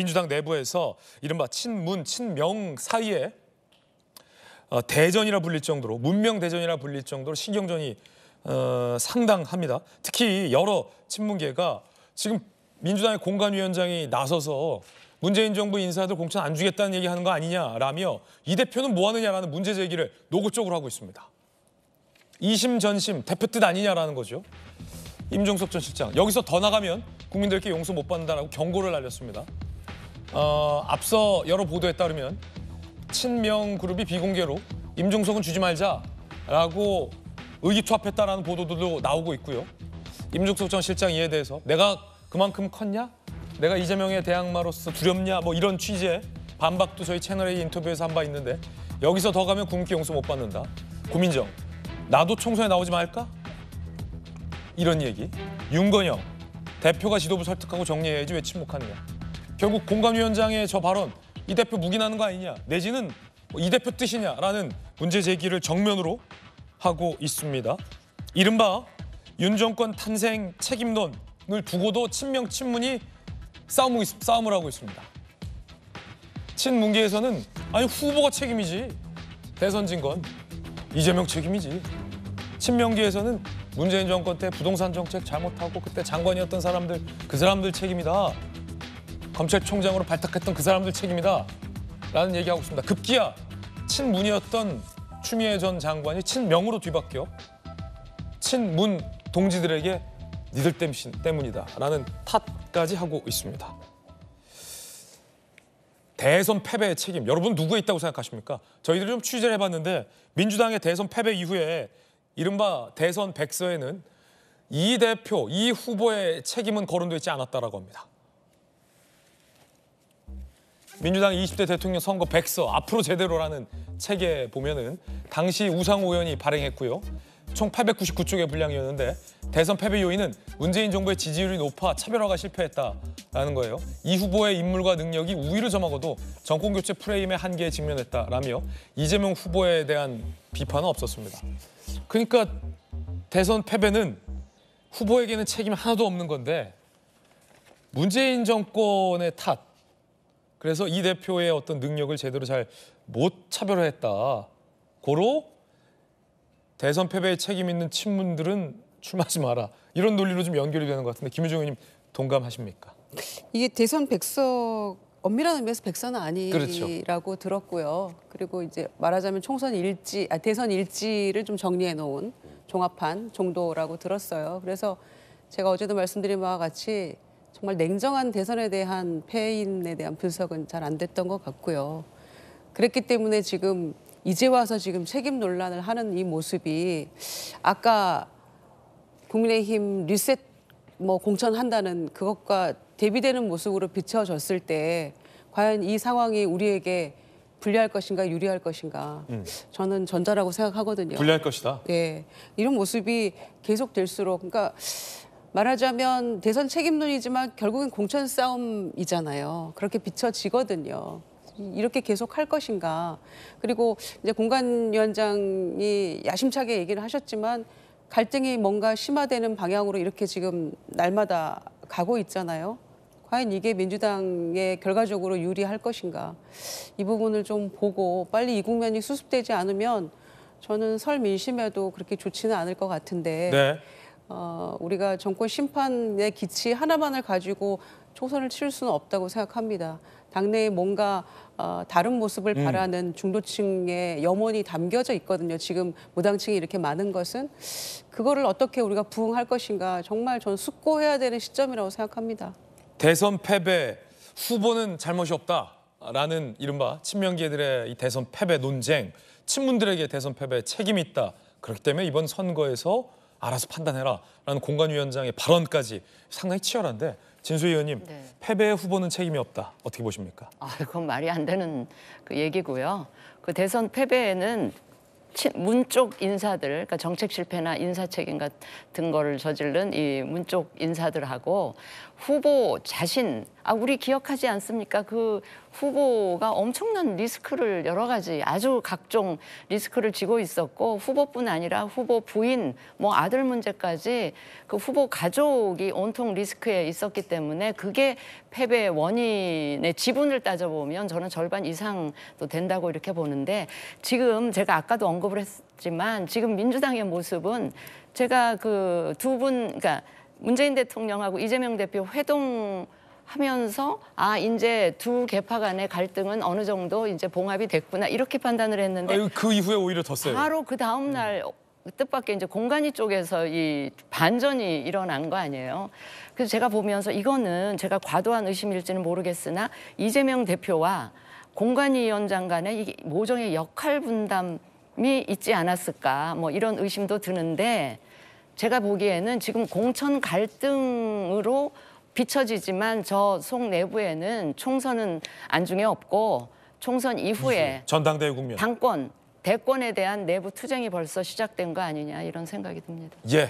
민주당 내부에서 이른바 친문, 친명 사이에 대전이라 불릴 정도로, 문명대전이라 불릴 정도로 신경전이 상당합니다. 특히 여러 친문계가 지금 민주당의 공관위원장이 나서서 문재인 정부 인사들 공천 안 주겠다는 얘기하는 거 아니냐라며 이 대표는 뭐 하느냐라는 문제 제기를 노골적으로 하고 있습니다. 이심전심 대표 뜻 아니냐라는 거죠. 임종석 전 실장, 여기서 더 나가면 국민들께 용서 못 받는다라고 경고를 날렸습니다. 앞서 여러 보도에 따르면 친명 그룹이 비공개로 임종석은 주지 말자라고 의기투합했다라는 보도도 나오고 있고요. 임종석 전 실장 이에 대해서 내가 그만큼 컸냐? 내가 이재명의 대항마로서 두렵냐? 뭐 이런 취지의 반박도 저희 채널A 인터뷰에서 한 바 있는데 여기서 더 가면 국민께 용서 못 받는다. 고민정, 나도 총선에 나오지 말까? 이런 얘기. 윤건영, 대표가 지도부 설득하고 정리해야지 왜 침묵하느냐. 결국 공관위원장의 저 발언, 이 대표 묵인하는 거 아니냐, 내지는 이 대표 뜻이냐라는 문제 제기를 정면으로 하고 있습니다. 이른바 윤 정권 탄생 책임론을 두고도 친명, 친문이 싸움을 하고 있습니다. 친문계에서는 아니 후보가 책임이지, 대선 진 건 이재명 책임이지. 친명계에서는 문재인 정권 때 부동산 정책 잘못하고 그때 장관이었던 사람들, 그 사람들 책임이다. 검찰총장으로 발탁했던 그 사람들 책임이다. 라는 얘기하고 있습니다. 급기야 친문이었던 추미애 전 장관이 친명으로 뒤바뀌어 친문 동지들에게 니들 때문이다 라는 탓까지 하고 있습니다. 대선 패배의 책임, 여러분 누구에 있다고 생각하십니까? 저희들이 좀 취재를 해봤는데 민주당의 대선 패배 이후에 이른바 대선 백서에는 이 대표, 이 후보의 책임은 거론되어 있지 않았다라고 합니다. 민주당 20대 대통령 선거 백서 앞으로 제대로라는 책에 보면은 당시 우상호 의원이 발행했고요. 총 899쪽의 분량이었는데 대선 패배 요인은 문재인 정부의 지지율이 높아 차별화가 실패했다라는 거예요. 이 후보의 인물과 능력이 우위를 점하고도 정권 교체 프레임의 한계에 직면했다라며 이재명 후보에 대한 비판은 없었습니다. 그러니까 대선 패배는 후보에게는 책임 하나도 없는 건데 문재인 정권의 탓. 그래서 이 대표의 어떤 능력을 제대로 잘 못 차별화했다. 고로 대선 패배에 책임 있는 친문들은 출마하지 마라. 이런 논리로 좀 연결이 되는 것 같은데 김유정 의원님 동감하십니까? 이게 대선 백서, 엄밀한 의미에서 백서는 아니라고 그렇죠. 들었고요. 그리고 이제 말하자면 대선 일지를 좀 정리해 놓은 종합한 정도라고 들었어요. 그래서 제가 어제도 말씀드린 바와 같이 정말 냉정한 대선에 대한 패인에 대한 분석은 잘 안 됐던 것 같고요. 그랬기 때문에 지금 이제 와서 지금 책임 논란을 하는 이 모습이 아까 국민의힘 리셋 공천한다는 그것과 대비되는 모습으로 비춰졌을 때 과연 이 상황이 우리에게 불리할 것인가 유리할 것인가 저는 전자라고 생각하거든요. 불리할 것이다. 네, 이런 모습이 계속될수록 그러니까 말하자면 대선 책임론이지만 결국엔 공천 싸움이잖아요. 그렇게 비춰지거든요. 이렇게 계속 할 것인가. 그리고 이제 공관위원장이 야심차게 얘기를 하셨지만 갈등이 뭔가 심화되는 방향으로 이렇게 지금 날마다 가고 있잖아요. 과연 이게 민주당에 결과적으로 유리할 것인가. 이 부분을 좀 보고 빨리 이 국면이 수습되지 않으면 저는 설 민심에도 그렇게 좋지는 않을 것 같은데 네. 우리가 정권 심판의 기치 하나만을 가지고 총선을 치를 수는 없다고 생각합니다. 당내에 뭔가 다른 모습을 바라는 중도층의 염원이 담겨져 있거든요. 지금 무당층이 이렇게 많은 것은 그거를 어떻게 우리가 부응할 것인가 정말 저는 숙고해야 되는 시점이라고 생각합니다. 대선 패배, 후보는 잘못이 없다라는 이른바 친명계들의 이 대선 패배 논쟁, 친문들에게 대선 패배에 책임이 있다. 그렇기 때문에 이번 선거에서 알아서 판단해라라는 공관위원장의 발언까지 상당히 치열한데 진수희 의원님, 네. 패배의 후보는 책임이 없다. 어떻게 보십니까? 그건 말이 안 되는 그 얘기고요. 그 대선 패배에는 문 쪽 인사들, 그러니까 정책 실패나 인사 책임 같은 거를 저지른 이 문 쪽 인사들하고 후보 자신 우리 기억하지 않습니까? 그 후보가 엄청난 리스크를 여러 가지 아주 각종 리스크를 지고 있었고 후보뿐 아니라 후보 부인, 뭐 아들 문제까지 그 후보 가족이 온통 리스크에 있었기 때문에 그게 패배의 원인의 지분을 따져보면 저는 절반 이상도 된다고 이렇게 보는데 지금 제가 아까도 언급을 했지만 지금 민주당의 모습은 제가 그 두 분, 그러니까 문재인 대통령하고 이재명 대표 회동하면서 이제 두 계파 간의 갈등은 어느 정도 이제 봉합이 됐구나 이렇게 판단을 했는데 그 이후에 오히려 더 세요. 바로 그 다음 날 뜻밖의 이제 공관위 쪽에서 이 반전이 일어난 거 아니에요. 그래서 제가 보면서 이거는 제가 과도한 의심일지는 모르겠으나 이재명 대표와 공관위원장 간의 이 모종의 역할 분담이 있지 않았을까 뭐 이런 의심도 드는데 제가 보기에는 지금 공천 갈등으로 비춰지지만 저 속 내부에는 총선은 안중에 없고 총선 이후에 전당대회 국면. 당권, 대권에 대한 내부 투쟁이 벌써 시작된 거 아니냐 이런 생각이 듭니다. 예.